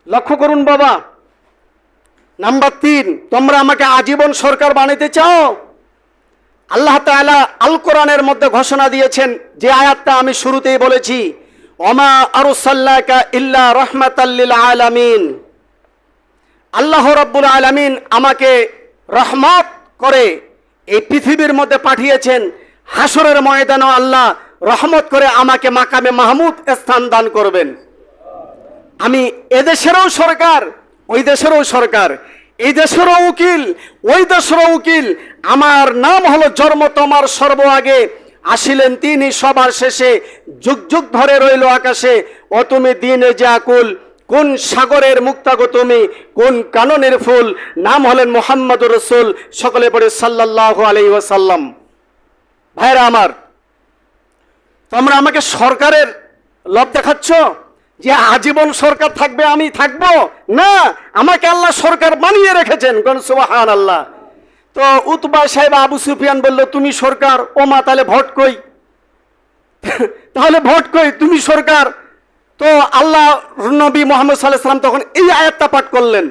লক্ষ্য করুন বাবা। নাম্বার 3, তোমরা আমাকে আজীবন সরকার বানাতে চাও? আল্লাহ তাআলা আল কোরআনের মধ্যে ঘোষণা দিয়েছেন, যে আয়াতটা আমি শুরুতেই বলেছি, ওমা আরসালনাকা ইল্লা রাহমাতাল লিল আলামিন। আল্লাহ রাব্বুল আলামিন আমাকে রহমত করে এই পৃথিবীর মধ্যে পাঠিয়েছেন। হাসরের ময়দানে আল্লাহ রহমত করে আমাকে মাকামে মাহমুদ স্থান দান করবেন। আমি এদেশেরও সরকার, ওই দেশেরও সরকার, এই দেশেরও উকিল, ওই দেশেরও উকিল। আমার নাম হলো জন্ম তোমার সর্ব আগে, আসিলেন তিনি সবার শেষে, যুগ যুগ ধরে রইল আকাশে। ও তুমি দিনে যে আকুল, কোন সাগরের মুক্তাগো তুমি, কোন কাননের ফুল, নাম হলেন মুহাম্মদুর রাসূল। সকলে পড়ে সাল্লাল্লাহু আলাইহি ওয়াসাল্লাম। ভাইরা আমার, তোমরা আমাকে সরকারের লোভ দেখাচ্ছ যে আজীবন সরকার থাকবে, আমি থাকবো না। আমাকে আল্লাহ সরকার বানিয়ে রেখেছেন, কোন সুবহানাল্লাহ। তো উতবা সাহেব আবু সুফিয়ান বলল, তুমি সরকার? ও মা, তাহলে ভোট কই? তাহলে ভোট কই? তুমি সরকার। তো আল্লাহ নবী মুহাম্মদ সাল্লাল্লাহু আলাইহি ওয়াসাল্লাম তখন এই আয়াতটা পাঠ করলেন,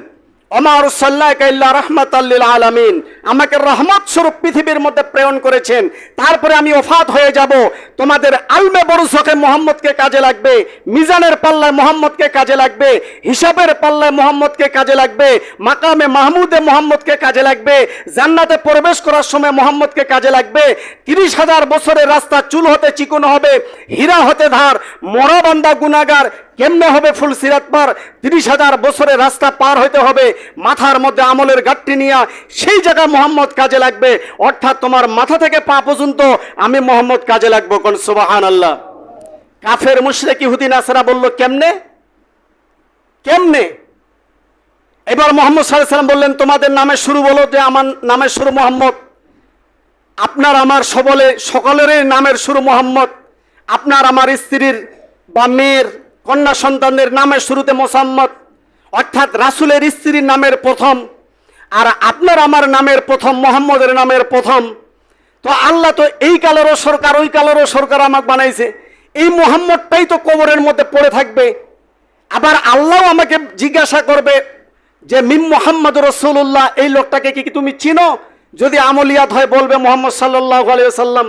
ওমা আরসালনাকা ইল্লা রাহমাতাল লিল আলামিন। আমাকে রহমত স্বরূপ পৃথিবীর মধ্যে প্রেরণ করেছেন। তারপরে আমি ওফাত হয়ে যাব, তোমাদের আলমে বরজখে মুহাম্মদকে কাজে লাগবে, মিজানের পাল্লায় মুহাম্মদকে কাজে লাগবে, হিসাবের পাল্লায় মুহাম্মদকে কাজে লাগবে, মাকামে মাহমুদে মুহাম্মদকে কাজে লাগবে, জান্নাতে প্রবেশ করার সময় মুহাম্মদকে কাজে লাগবে। 30,000 বছরের রাস্তা চুল হতে চিকন হবে, হীরা হতে ধার, মরা বান্দা গুনাহগার কেমনে হবে ফুল সিরাত পার? 30,000 বছরের রাস্তা পার হইতে হবে, মাথার মধ্যে আমলের গাঁটটি নিয়ে সেই জায়গায় মোহাম্মদ কাজে লাগবে। অর্থাৎ তোমার মাথা থেকে পা পর্যন্ত আমি মোহাম্মদ কাজে লাগবো, কোন সুবহানাল্লাহ। কাফের মুশরিক ইহুদি নাসারা বলল, কেমনে কেমনে? এবার মুহাম্মদ সাল্লাল্লাহু আলাইহি ওয়াসাল্লাম বললেন, তোমাদের নামের শুরু বলো, যে আমার নামের শুরু মোহাম্মদ। আপনার আমার সকলেরই নামের শুরু মোহাম্মদ। আপনার আমার স্ত্রীর বা মেয়ের কন্যা সন্তানদের নামের শুরুতে মোহাম্মদ, অর্থাৎ রাসূলের স্ত্রীর নামের প্রথম, আর আপনার আমার নামের প্রথম, মোহাম্মদের নামের প্রথম। তো আল্লাহ তো এই কালেরও সরকার, ওই কালেরও সরকার আমাকে বানাইছে। এই মোহাম্মদটাই তো কবরের মধ্যে পড়ে থাকবে। আবার আল্লাহ আমাকে জিজ্ঞাসা করবে যে মিম মুহাম্মদুর রাসূলুল্লাহ, এই লোকটাকে কি তুমি চিনো? যদি আমলিয়াত হয় বলবে মুহাম্মদ সাল্লাল্লাহু আলাইহি ওয়াসাল্লাম।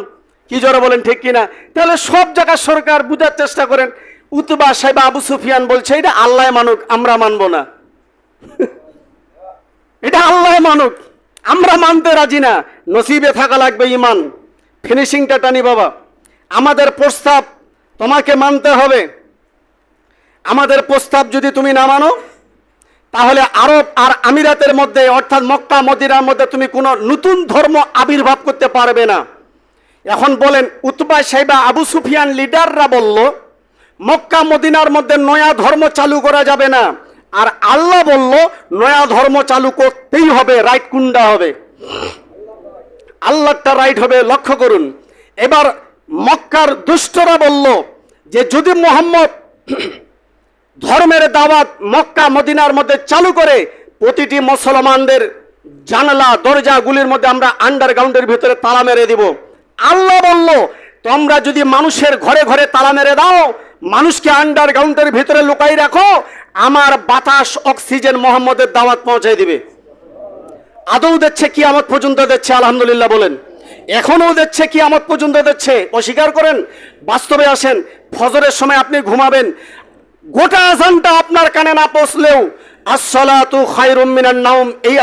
কি জোরে বলেন, ঠিক কিনা? তাহলে সব জায়গায় সরকার, বুঝার চেষ্টা করেন। উতবা সাহেব আবু সুফিয়ান বলছে, এটা আল্লাহ মানুক, আমরা মানবো না। এটা আল্লাহ মানুক, আমরা মানতে রাজি না। নসিবে থাকা লাগবে ইমান। ফিনিশিংটা টানি বাবা। আমাদের প্রস্তাব তোমাকে মানতে হবে। আমাদের প্রস্তাব যদি তুমি না মানো, তাহলে আরব আর আমিরাতের মধ্যে, অর্থাৎ মক্কা মদিনার মধ্যে তুমি কোনো নতুন ধর্ম আবির্ভাব করতে পারবে না। এখন বলেন, উতবা সাহেব আবু সুফিয়ান লিডাররা বলল মক্কা মদিনার মধ্যে নয়া ধর্ম চালু করা যাবে না, আর আল্লাহ বলল নয়া ধর্ম চালু করতেই হবে। রাইট কোনটা হবে? আল্লাহটা রাইট হবে। লক্ষ্য করুন, এবার মক্কার দুষ্টরা বলল যে যদি মুহাম্মদ ধর্মের দাওয়াত মক্কা মদিনার মধ্যে চালু করে, প্রতিটি মুসলমানদের জানালা দরজাগুলির মধ্যে আমরা আন্ডারগ্রাউন্ডের ভিতরে তালা মেরে দিব। আল্লাহ বলল, তোমরা যদি মানুষের ঘরে ঘরে তালা মেরে দাও, মানুষকে আন্ডারগ্রাউন্ডের ভিতরে লুকাই রাখো, আমার বাতাস অক্সিজেন মোহাম্মদের দাওয়াত পৌঁছে দিবে। আদৌ দিচ্ছে, কিয়ামত পর্যন্ত দিচ্ছে। আলহামদুলিল্লাহ বলেন। এখনো দিচ্ছে, কিয়ামত পর্যন্ত দিচ্ছে। অস্বীকার করেন? বাস্তবে আসেন। ফজরের সময় আপনি ঘুমাবেন, গোটা আজানটা আপনার কানে না পৌঁছলেও আসসালাতু খায়রুম মিনান নাওম, এই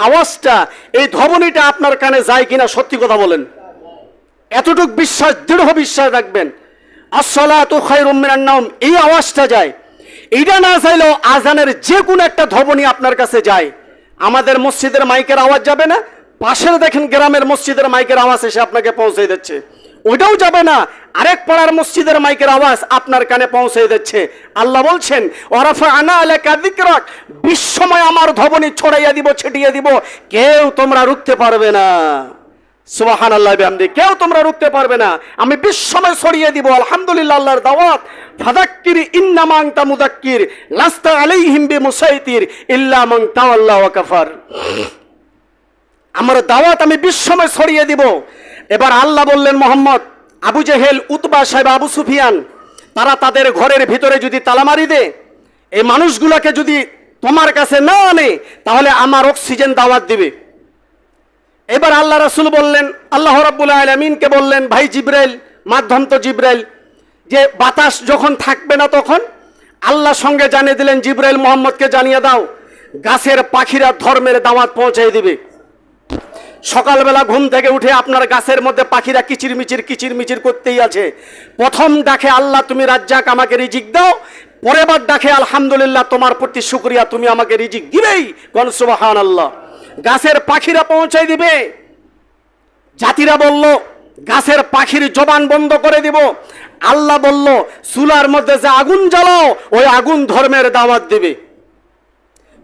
আওয়াজটা, এই ধ্বনিটা আপনার কানে যায় কিনা? সত্যি কথা বলেন। এতটুক বিশ্বাস, দৃঢ় বিশ্বাস রাখবেন, আসসালাতু খায়রুম মিনান নাওম, এই আওয়াজটা যায়। এইটা না চাইলেও আজানের যে কোনো একটা ধ্বনি আপনার কাছে যায়। আমাদের মসজিদের মাইকের আওয়াজ যাবে না? পাশের দেখেন গ্রামের মসজিদের মাইকের আওয়াজ এসে আপনাকে পৌঁছে দিচ্ছে। ওইটাও যাবে না, আরেক পাড়ার মসজিদের মাইকের আওয়াজ আপনার কানে পৌঁছে দিচ্ছে। আল্লাহ বলছেন, ওয়ারাফা'না আলাকা যিকরাক, বিশ্বময় আমার ধ্বনি ছড়াইয়া দিব, ছিটিয়ে দিব, কেউ তোমরা রুখতে পারবে না। সুবহানাল্লাহ বিহামদি, কেউ তোমরা রুখতে পারবে না। আমি বিশ্বময় ছড়িয়ে দিব। আলহামদুলিল্লাহ, আল্লাহর দাওয়াত। ফাযাক্কির ইন্নামা আনতা মুযাক্কির লাস্তা আলাইহিম বিমুসাইতির ইল্লা মান তাওয়াল্লা ওয়া কাফার। আমার দাওয়াত আমি বিশ্বময় ছড়িয়ে দিব। এবার আল্লাহ বললেন, মোহাম্মদ, আবু জেহেল, উতবা সাহেব, আবু সুফিয়ান, তারা তাদের ঘরের ভিতরে যদি তালা মারি দে, এই মানুষগুলাকে যদি তোমার কাছে না আনে তাহলে আমার অক্সিজেন দাওয়াত দিবে। এবার আল্লাহ রাসূল বললেন, আল্লাহ রাব্বুল আলামিনকে বললেন, ভাই জিবরাইল, মাধ্যম তো জিবরাইল, যে বাতাস যখন থাকবে না তখন আল্লাহ সঙ্গে জানিয়ে দিলেন, জিবরাইল মোহাম্মদকে জানিয়ে দাও গাছের পাখিরা ধর্মের দাওয়াত পৌঁছে দিবে। সকালবেলা ঘুম থেকে উঠে আপনার গাছের মধ্যে পাখিরা কিচিরমিচির করতেই আছে। প্রথম ডাকে আল্লাহ তুমি রাজ্জাক, আমাকে রিজিক দাও। পরের বার ডাকে আলহামদুলিল্লাহ, তোমার প্রতি শুকরিয়া, তুমি আমাকে রিজিক দিবেই। কোন সুবহানাল্লাহ। গাছের পাখিরা পৌঁছে দিবে। জাতিরা বলল গাছের পাখির জবান বন্ধ করে দিব। আল্লাহ বলল চুলার মধ্যে যে আগুন জ্বালাও ওই আগুন ধর্মের দাওয়াত দিবে।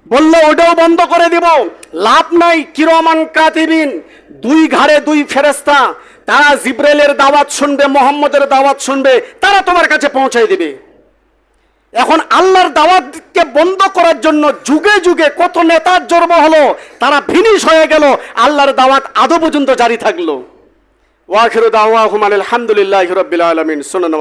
বলল ওটাও বন্ধ করে দিব। লাভ নাই, কিরমান কাতিবিন, দুই ঘাড়ে দুই ফেরেশতা, তারা জিবরাইলের দাওয়াত শুনবে, মোহাম্মদের দাওয়াত শুনবে, তারা তোমার কাছে পৌঁছে দিবে। এখন আল্লাহর দাওয়াতকে বন্ধ করার জন্য যুগে যুগে কত নেতার জন্ম হলো, তারা ফিনিশ হয়ে গেল, আল্লাহর দাওয়াত আদৌ পর্যন্ত জারি থাকলো। ওয়া আখিরু দাওয়াহুম আলহামদুলিল্লাহি রাব্বিল আলামিন। সুন্নাহ।